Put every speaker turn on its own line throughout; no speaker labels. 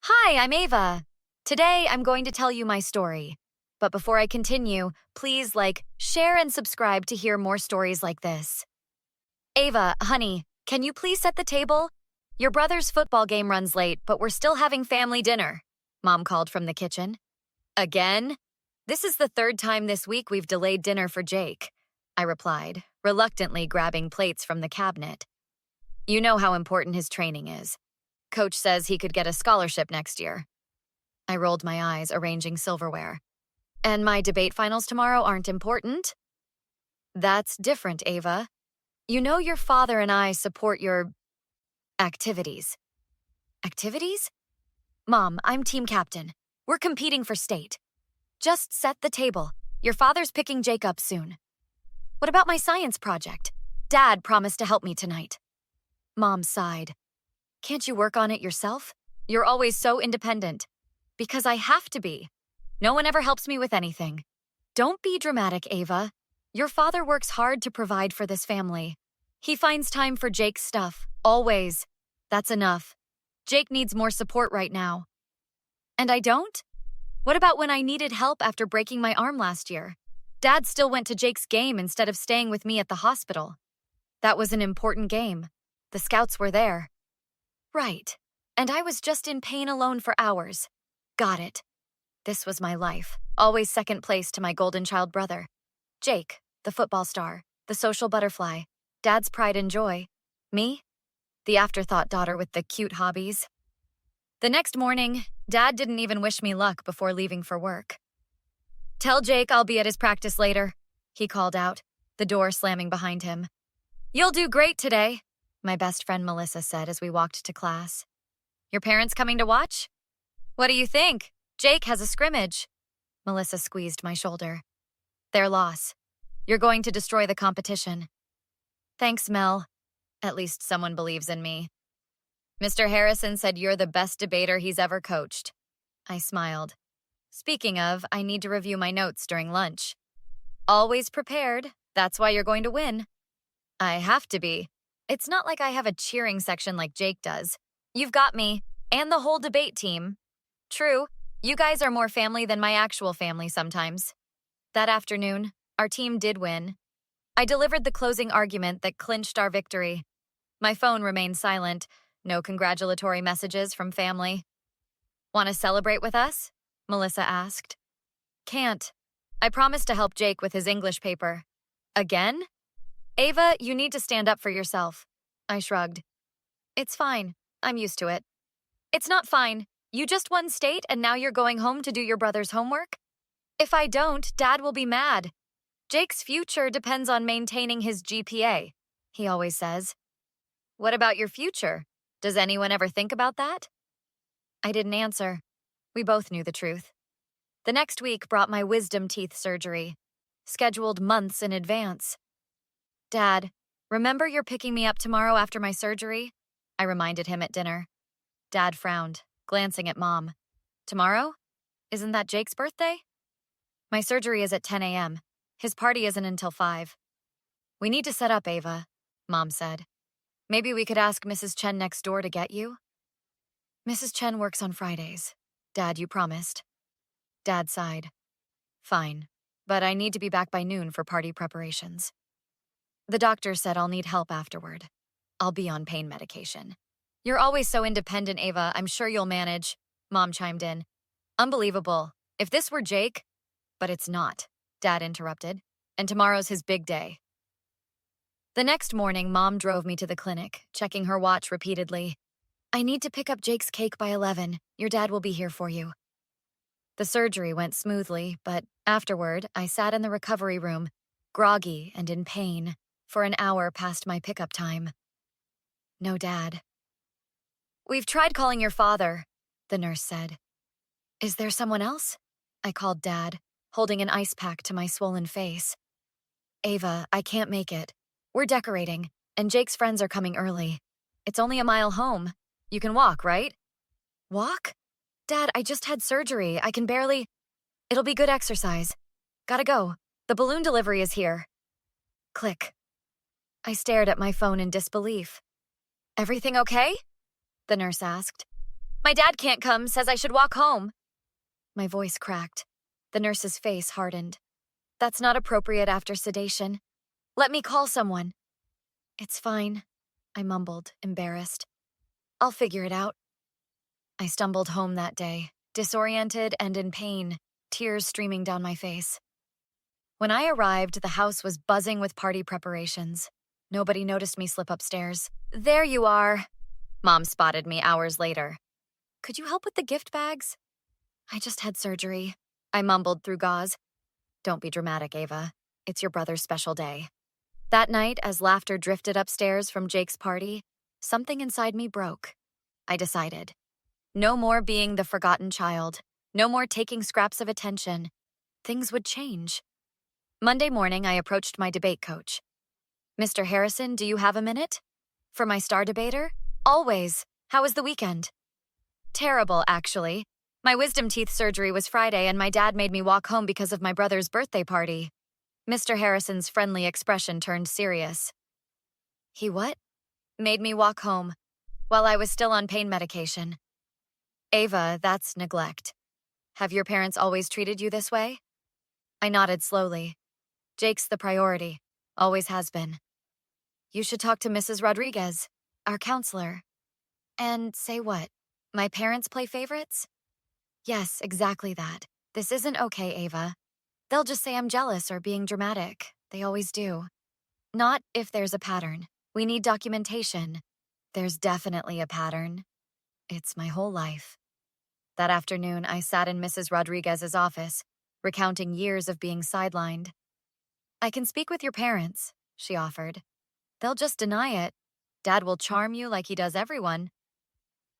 Hi, I'm Ava. Today, I'm going to tell you my story. But before I continue, please share and subscribe to hear more stories like this. Ava, honey, can you please set the table? Your brother's football game runs late, but we're still having family dinner, Mom called from the kitchen. Again? This is the third time this week we've delayed dinner for Jake, I replied, reluctantly grabbing plates from the cabinet. You know how important his training is. Coach says he could get a scholarship next year. I rolled my eyes, arranging silverware. And my debate finals tomorrow aren't important? That's different, Ava. You know your father and I support your activities. Activities? Mom, I'm team captain. We're competing for state. Just set the table. Your father's picking Jake up soon. What about my science project? Dad promised to help me tonight. Mom sighed. Can't you work on it yourself? You're always so independent. Because I have to be. No one ever helps me with anything. Don't be dramatic, Ava. Your father works hard to provide for this family. He finds time for Jake's stuff, always. That's enough. Jake needs more support right now. And I don't? What about when I needed help after breaking my arm last year? Dad still went to Jake's game instead of staying with me at the hospital. That was an important game. The scouts were there. Right. And I was just in pain alone for hours. Got it. This was my life, always second place to my golden child brother. Jake, the football star, the social butterfly, Dad's pride and joy. Me, the afterthought daughter with the cute hobbies. The next morning, Dad didn't even wish me luck before leaving for work. Tell Jake I'll be at his practice later, he called out, the door slamming behind him. You'll do great today, my best friend Melissa said as we walked to class. Your parents coming to watch? What do you think? Jake has a scrimmage. Melissa squeezed my shoulder. Their loss. You're going to destroy the competition. Thanks, Mel. At least someone believes in me. Mr. Harrison said you're the best debater he's ever coached. I smiled. Speaking of, I need to review my notes during lunch. Always prepared. That's why you're going to win. I have to be. It's not like I have a cheering section like Jake does. You've got me, and the whole debate team. True, you guys are more family than my actual family sometimes. That afternoon, our team did win. I delivered the closing argument that clinched our victory. My phone remained silent, no congratulatory messages from family. Want to celebrate with us? Melissa asked. Can't. I promised to help Jake with his English paper. Again? Ava, you need to stand up for yourself. I shrugged. It's fine. I'm used to it. It's not fine. You just won state and now you're going home to do your brother's homework? If I don't, Dad will be mad. Jake's future depends on maintaining his GPA, he always says. What about your future? Does anyone ever think about that? I didn't answer. We both knew the truth. The next week brought my wisdom teeth surgery, scheduled months in advance. Dad, remember you're picking me up tomorrow after my surgery? I reminded him at dinner. Dad frowned, glancing at Mom. Tomorrow? Isn't that Jake's birthday? My surgery is at 10 a.m. His party isn't until 5. We need to set up, Ava, Mom said. Maybe we could ask Mrs. Chen next door to get you? Mrs. Chen works on Fridays. Dad, you promised. Dad sighed. Fine, but I need to be back by noon for party preparations. The doctor said I'll need help afterward. I'll be on pain medication. You're always so independent, Ava. I'm sure you'll manage, Mom chimed in. Unbelievable. If this were Jake... But it's not, Dad interrupted. And tomorrow's his big day. The next morning, Mom drove me to the clinic, checking her watch repeatedly. I need to pick up Jake's cake by 11. Your dad will be here for you. The surgery went smoothly, but afterward, I sat in the recovery room, groggy and in pain, for an hour past my pickup time. No Dad. We've tried calling your father, the nurse said. Is there someone else? I called Dad, holding an ice pack to my swollen face. Ava, I can't make it. We're decorating, and Jake's friends are coming early. It's only a mile home. You can walk, right? Walk? Dad, I just had surgery. I can barely... It'll be good exercise. Gotta go. The balloon delivery is here. Click. I stared at my phone in disbelief. Everything okay? The nurse asked. My dad can't come, says I should walk home. My voice cracked. The nurse's face hardened. That's not appropriate after sedation. Let me call someone. It's fine, I mumbled, embarrassed. I'll figure it out. I stumbled home that day, disoriented and in pain, tears streaming down my face. When I arrived, the house was buzzing with party preparations. Nobody noticed me slip upstairs. There you are. Mom spotted me hours later. Could you help with the gift bags? I just had surgery, I mumbled through gauze. Don't be dramatic, Ava. It's your brother's special day. That night, as laughter drifted upstairs from Jake's party, something inside me broke. I decided. No more being the forgotten child. No more taking scraps of attention. Things would change. Monday morning, I approached my debate coach. Mr. Harrison, do you have a minute? For my star debater? Always. How was the weekend? Terrible, actually. My wisdom teeth surgery was Friday, and my dad made me walk home because of my brother's birthday party. Mr. Harrison's friendly expression turned serious. He what? Made me walk home, while I was still on pain medication. Ava, that's neglect. Have your parents always treated you this way? I nodded slowly. Jake's the priority. Always has been. You should talk to Mrs. Rodriguez, our counselor. And say what? My parents play favorites? Yes, exactly that. This isn't okay, Ava. They'll just say I'm jealous or being dramatic. They always do. Not if there's a pattern. We need documentation. There's definitely a pattern. It's my whole life. That afternoon, I sat in Mrs. Rodriguez's office, recounting years of being sidelined. I can speak with your parents, she offered. They'll just deny it. Dad will charm you like he does everyone.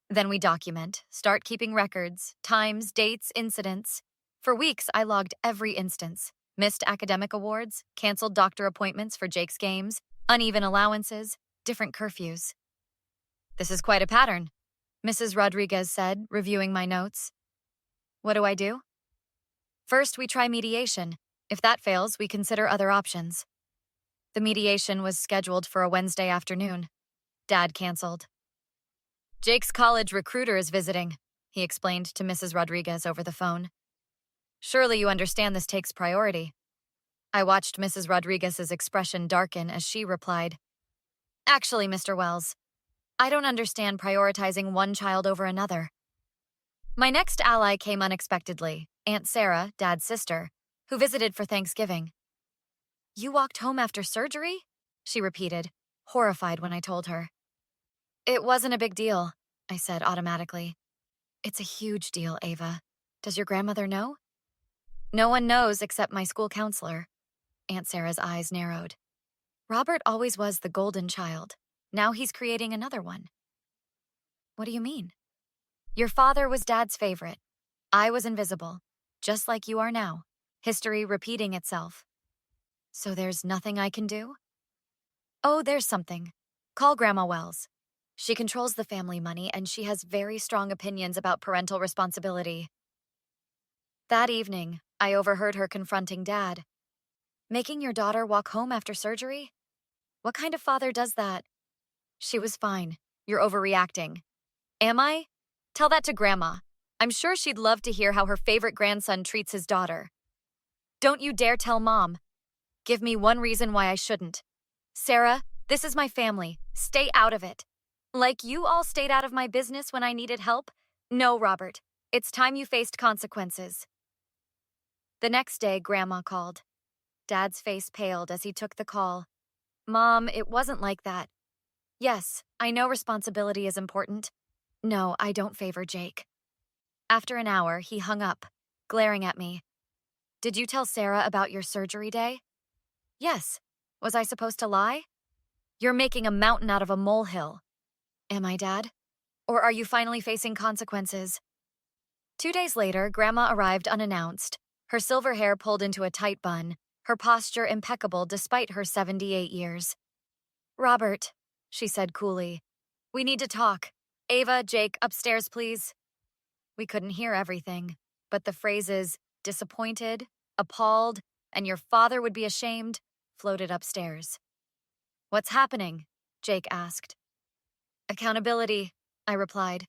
Then we document, start keeping records, times, dates, incidents. For weeks, I logged every instance. Missed academic awards, canceled doctor appointments for Jake's games, uneven allowances, different curfews. This is quite a pattern, Mrs. Rodriguez said, reviewing my notes. What do I do? First, we try mediation. If that fails, we consider other options. The mediation was scheduled for a Wednesday afternoon. Dad canceled. Jake's college recruiter is visiting, he explained to Mrs. Rodriguez over the phone. Surely you understand this takes priority. I watched Mrs. Rodriguez's expression darken as she replied, Actually, Mr. Wells, I don't understand prioritizing one child over another. My next ally came unexpectedly, Aunt Sarah, Dad's sister, who visited for Thanksgiving. You walked home after surgery? She repeated, horrified when I told her. It wasn't a big deal, I said automatically. It's a huge deal, Ava. Does your grandmother know? No one knows except my school counselor. Aunt Sarah's eyes narrowed. Robert always was the golden child. Now he's creating another one. What do you mean? Your father was Dad's favorite. I was invisible, just like you are now. History repeating itself. So there's nothing I can do? Oh, there's something. Call Grandma Wells. She controls the family money, and she has very strong opinions about parental responsibility. That evening, I overheard her confronting Dad. Making your daughter walk home after surgery? What kind of father does that? She was fine. You're overreacting. Am I? Tell that to Grandma. I'm sure she'd love to hear how her favorite grandson treats his daughter. Don't you dare tell Mom. Give me one reason why I shouldn't. Sarah, this is my family. Stay out of it. Like you all stayed out of my business when I needed help? No, Robert. It's time you faced consequences. The next day, Grandma called. Dad's face paled as he took the call. Mom, it wasn't like that. Yes, I know responsibility is important. No, I don't favor Jake. After an hour, he hung up, glaring at me. Did you tell Sarah about your surgery day? Yes. Was I supposed to lie? You're making a mountain out of a molehill. Am I, Dad? Or are you finally facing consequences? 2 days later, Grandma arrived unannounced, her silver hair pulled into a tight bun, her posture impeccable despite her 78 years. Robert, she said coolly, we need to talk. Ava, Jake, upstairs, please. We couldn't hear everything, but the phrases disappointed, appalled, and your father would be ashamed floated upstairs. What's happening? Jake asked. Accountability, I replied.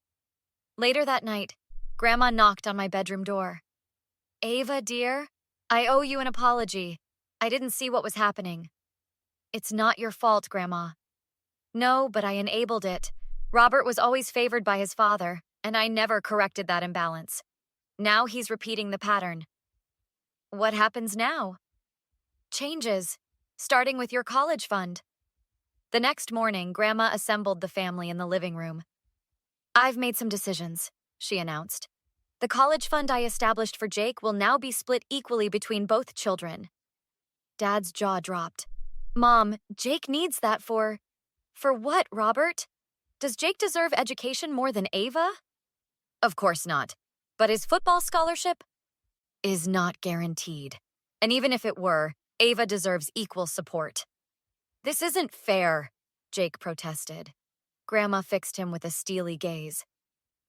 Later that night, Grandma knocked on my bedroom door. Ava, dear, I owe you an apology. I didn't see what was happening. It's not your fault, Grandma. No, but I enabled it. Robert was always favored by his father, and I never corrected that imbalance. Now he's repeating the pattern. What happens now? Changes, starting with your college fund. The next morning, Grandma assembled the family in the living room. I've made some decisions, she announced. The college fund I established for Jake will now be split equally between both children. Dad's jaw dropped. Mom, Jake needs that for what, Robert? Does Jake deserve education more than Ava? Of course not. But his football scholarship is not guaranteed. And even if it were, Ava deserves equal support. This isn't fair, Jake protested. Grandma fixed him with a steely gaze.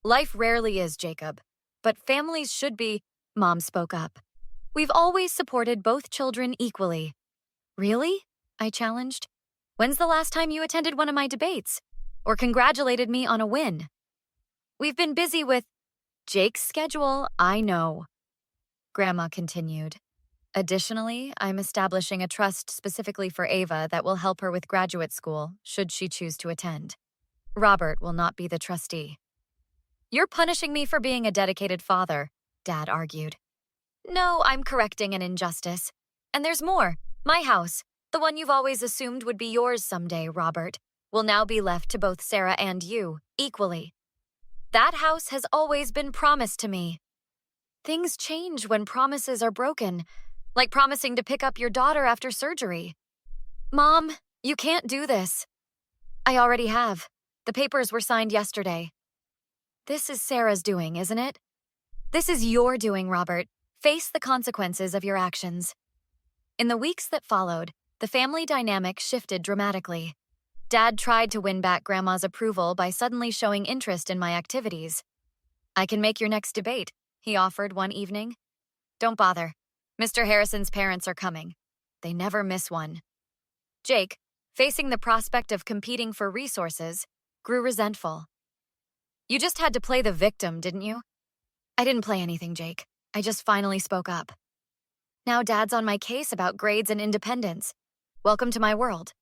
Life rarely is, Jacob. But families should be, Mom spoke up. We've always supported both children equally. Really? I challenged. When's the last time you attended one of my debates? Or congratulated me on a win? We've been busy with Jake's schedule, I know. Grandma continued. Additionally, I'm establishing a trust specifically for Ava that will help her with graduate school, should she choose to attend. Robert will not be the trustee. You're punishing me for being a dedicated father, Dad argued. No, I'm correcting an injustice. And there's more. My house, the one you've always assumed would be yours someday, Robert, will now be left to both Sarah and you, equally. That house has always been promised to me. Things change when promises are broken, like promising to pick up your daughter after surgery. Mom, you can't do this. I already have. The papers were signed yesterday. This is Sarah's doing, isn't it? This is your doing, Robert. Face the consequences of your actions. In the weeks that followed, the family dynamic shifted dramatically. Dad tried to win back Grandma's approval by suddenly showing interest in my activities. I can make your next debate, he offered one evening. Don't bother. Mr. Harrison's parents are coming. They never miss one. Jake, facing the prospect of competing for resources, grew resentful. You just had to play the victim, didn't you? I didn't play anything, Jake. I just finally spoke up. Now Dad's on my case about grades and independence. Welcome to my world.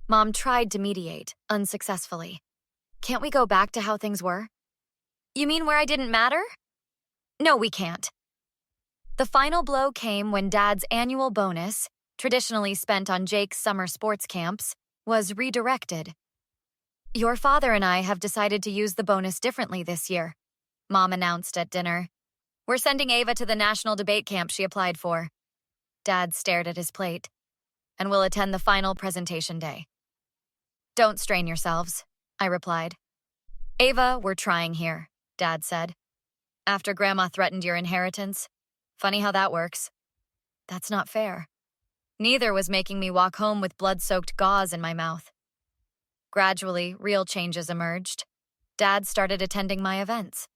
Mom tried to mediate, unsuccessfully. Can't we go back to how things were? You mean where I didn't matter? No, we can't. The final blow came when Dad's annual bonus, traditionally spent on Jake's summer sports camps, was redirected. Your father and I have decided to use the bonus differently this year, Mom announced at dinner. We're sending Ava to the national debate camp she applied for. Dad stared at his plate. And we'll attend the final presentation day. Don't strain yourselves, I replied. Ava, we're trying here, Dad said. After Grandma threatened your inheritance. Funny how that works. That's not fair. Neither was making me walk home with blood-soaked gauze in my mouth. Gradually, real changes emerged. Dad started attending my events.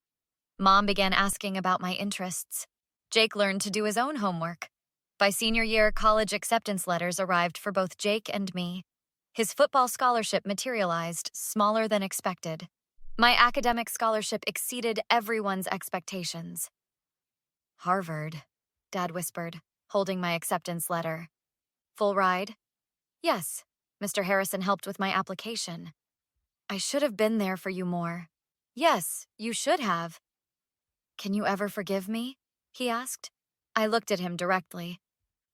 Mom began asking about my interests. Jake learned to do his own homework. By senior year, college acceptance letters arrived for both Jake and me. His football scholarship materialized, smaller than expected. My academic scholarship exceeded everyone's expectations. Harvard, Dad whispered, holding my acceptance letter. Full ride? Yes, Mr. Harrison helped with my application. I should have been there for you more. Yes, you should have. Can you ever forgive me? He asked. I looked at him directly.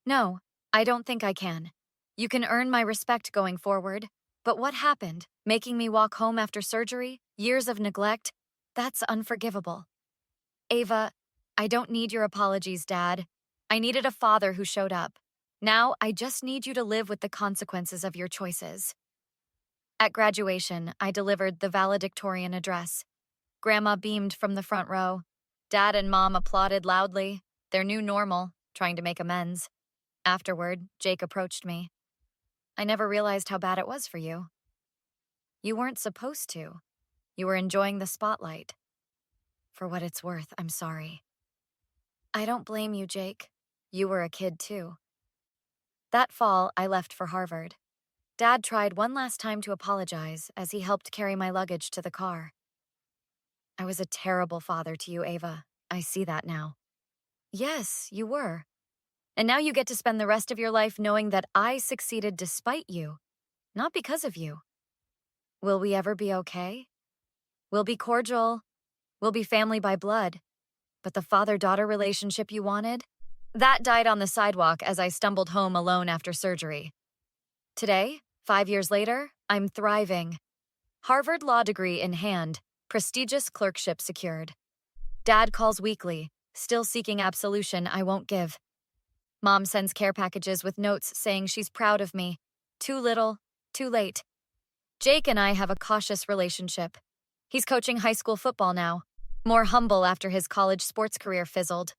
No, I don't think I can. You can earn my respect going forward, but what happened, making me walk home after surgery, years of neglect, that's unforgivable. Ava, I don't need your apologies, Dad. I needed a father who showed up. Now, I just need you to live with the consequences of your choices. At graduation, I delivered the valedictorian address. Grandma beamed from the front row. Dad and Mom applauded loudly, their new normal, trying to make amends. Afterward, Jake approached me. I never realized how bad it was for you. You weren't supposed to. You were enjoying the spotlight. For what it's worth, I'm sorry. I don't blame you, Jake. You were a kid, too. That fall, I left for Harvard. Dad tried one last time to apologize as he helped carry my luggage to the car. I was a terrible father to you, Ava. I see that now. Yes, you were. And now you get to spend the rest of your life knowing that I succeeded despite you, not because of you. Will we ever be okay? We'll be cordial. We'll be family by blood. But the father-daughter relationship you wanted? That died on the sidewalk as I stumbled home alone after surgery. Today, 5 years later, I'm thriving. Harvard law degree in hand, prestigious clerkship secured. Dad calls weekly, still seeking absolution I won't give. Mom sends care packages with notes saying she's proud of me. Too little, too late. Jake and I have a cautious relationship. He's coaching high school football now, more humble after his college sports career fizzled.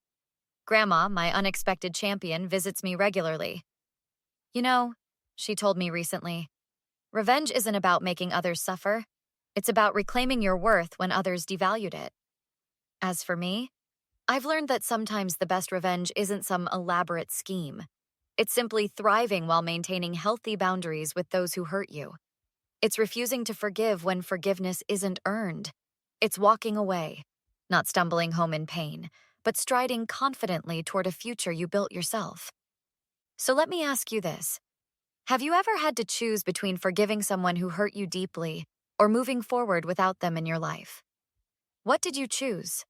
Grandma, my unexpected champion, visits me regularly. You know, she told me recently, revenge isn't about making others suffer. It's about reclaiming your worth when others devalued it. As for me, I've learned that sometimes the best revenge isn't some elaborate scheme. It's simply thriving while maintaining healthy boundaries with those who hurt you. It's refusing to forgive when forgiveness isn't earned. It's walking away, not stumbling home in pain, but striding confidently toward a future you built yourself. So let me ask you this. Have you ever had to choose between forgiving someone who hurt you deeply or moving forward without them in your life? What did you choose?